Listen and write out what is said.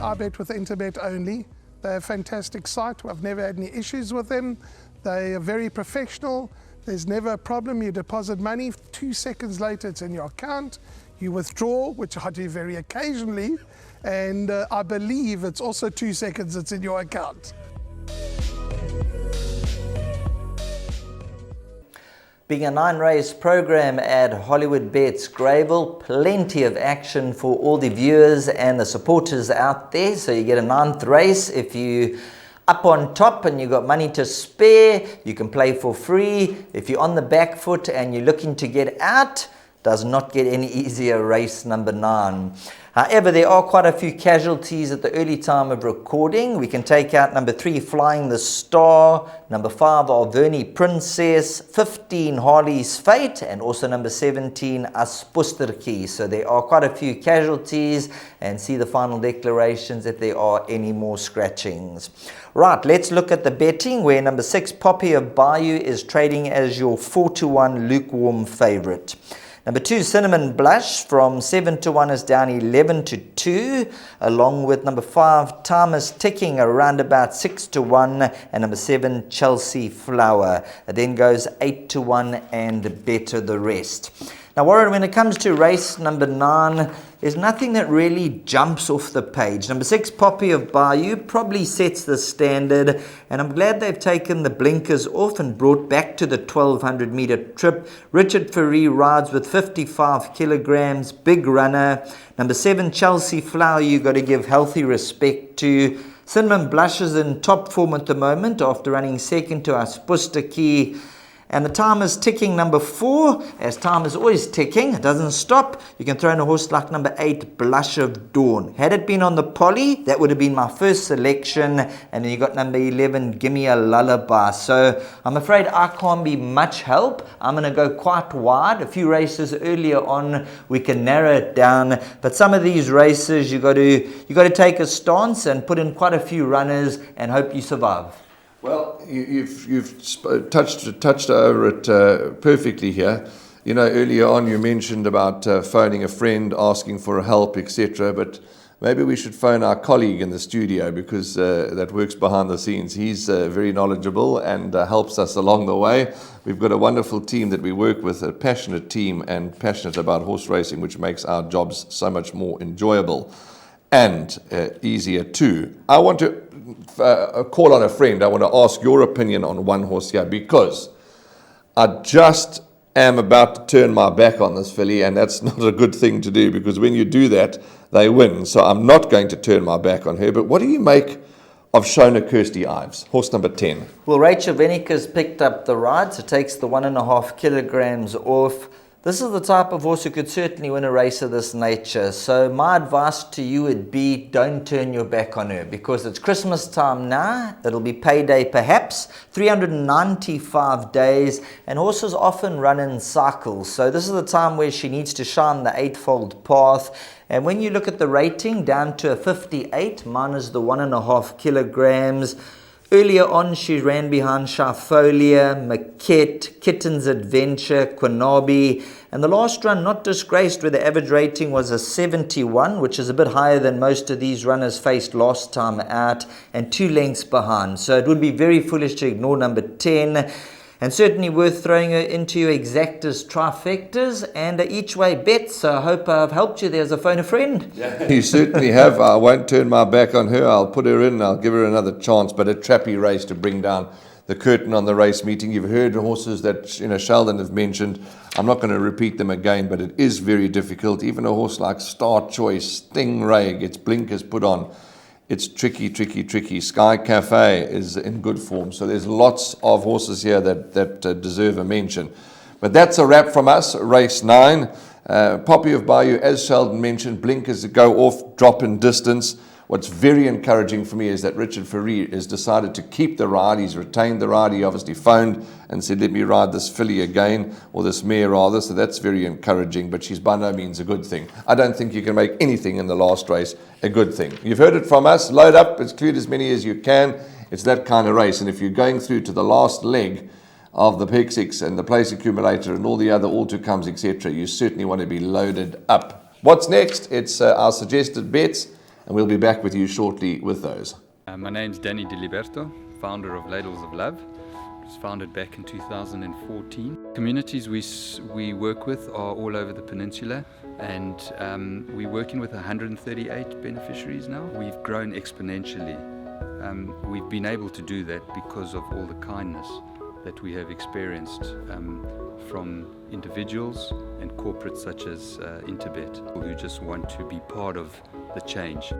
I bet with internet only. They're a fantastic site. I've never had any issues with them. They are very professional. There's never a problem. You deposit money, 2 seconds later it's in your account. You withdraw, which I do very occasionally, and I believe it's also 2 seconds it's in your account. Being a 9-race program at Hollywoodbets Greyville, plenty of action for all the viewers and the supporters out there. So you get a 9th race. If you up on top and you've got money to spare, you can play for free. If you're on the back foot and you're looking to get out, does not get any easier, race number 9. However, there are quite a few casualties at the early time of recording. We can take out number 3, Flying the Star, number 5, Alverni Princess, 15, Harley's Fate, and also number 17, Aspusterki. So there are quite a few casualties, and see the final declarations if there are any more scratchings. Right, let's look at the betting, where number 6, Poppy of Bayou, is trading as your 4-1 lukewarm favourite. Number 2, Cinnamon Blush, from 7-1 is down 11-2, along with number 5, Time is Ticking, around about 6-1, and number 7, Chelsea Flower. It then goes 8-1 and better the rest. Now, Warren, when it comes to race number 9, there's nothing that really jumps off the page. Number 6, Poppy of Bayou, probably sets the standard, and I'm glad they've taken the blinkers off and brought back to the 1200 meter trip. Richard Ferree rides with 55 kilograms, big runner. Number 7, Chelsea Flower, you got to give healthy respect to. Cinnamon Blush is in top form at the moment after running second to Aspusterki. And the Time is Ticking, number 4, as time is always ticking, it doesn't stop. You can throw in a horse like number 8, Blush of Dawn. Had it been on the poly, that would have been my first selection. And then you got number 11, Gimme a Lullaby. So I'm afraid I can't be much help. I'm going to go quite wide. A few races earlier on, we can narrow it down. But some of these races, you got to take a stance and put in quite a few runners and hope you survive. Well, you've touched over it perfectly here. You know, earlier on you mentioned about phoning a friend, asking for help, etc. But maybe we should phone our colleague in the studio, because that works behind the scenes. He's very knowledgeable and helps us along the way. We've got a wonderful team that we work with, a passionate team and passionate about horse racing, which makes our jobs so much more enjoyable and easier too. I want to call on a friend. I want to ask your opinion on one horse here, because I just am about to turn my back on this filly, and that's not a good thing to do, because when you do that, they win. So I'm not going to turn my back on her. But what do you make of Shona Kirsty Ives, horse number 10? Well, Rachel Venika's picked up the ride, so takes the 1.5 kilograms off. This is the type of horse who could certainly win a race of this nature. So my advice to you would be, don't turn your back on her, because it's Christmas time now. It'll be payday perhaps. 395 days, and horses often run in cycles. So this is the time where she needs to shine the 8-fold path. And when you look at the rating, down to a 58, minus the 1.5 kilograms. Earlier on, she ran behind Shafolia, Maquette, Kitten's Adventure, Quinabi, and the last run, Not Disgraced, where the average rating was a 71, which is a bit higher than most of these runners faced last time out, and 2 lengths behind. So it would be very foolish to ignore number 10. And certainly worth throwing her into your exactas trifectas and each way bets. So I hope I've helped you there as a phone a friend. Yeah. You certainly have. I won't turn my back on her. I'll put her in. I'll give her another chance. But a trappy race to bring down the curtain on the race meeting. You've heard horses that Sheldon have mentioned. I'm not going to repeat them again, but it is very difficult. Even a horse like Star Choice, Stingray, gets blinkers put on. It's tricky. Sky Cafe is in good form. So there's lots of horses here that deserve a mention. But that's a wrap from us, race 9. Poppy of Bayou, as Sheldon mentioned, blinkers go off, drop in distance. What's very encouraging for me is that Richard Ferree has decided to keep the ride. He's retained the ride. He obviously phoned and said, let me ride this filly again, or this mare rather. So that's very encouraging, but she's by no means a good thing. I don't think you can make anything in the last race a good thing. You've heard it from us. Load up, include as many as you can. It's that kind of race. And if you're going through to the last leg of the Peg 6 and the place accumulator and all the other all-to-comes, etc., you certainly want to be loaded up. What's next? It's our suggested bets. and we'll be back with you shortly with those. My name's Danny Diliberto, founder of Ladles of Love. It was founded back in 2014. Communities we work with are all over the peninsula, and we're working with 138 beneficiaries now. We've grown exponentially. We've been able to do that because of all the kindness that we have experienced from individuals and corporates such as Interbet, who just want to be part of the change.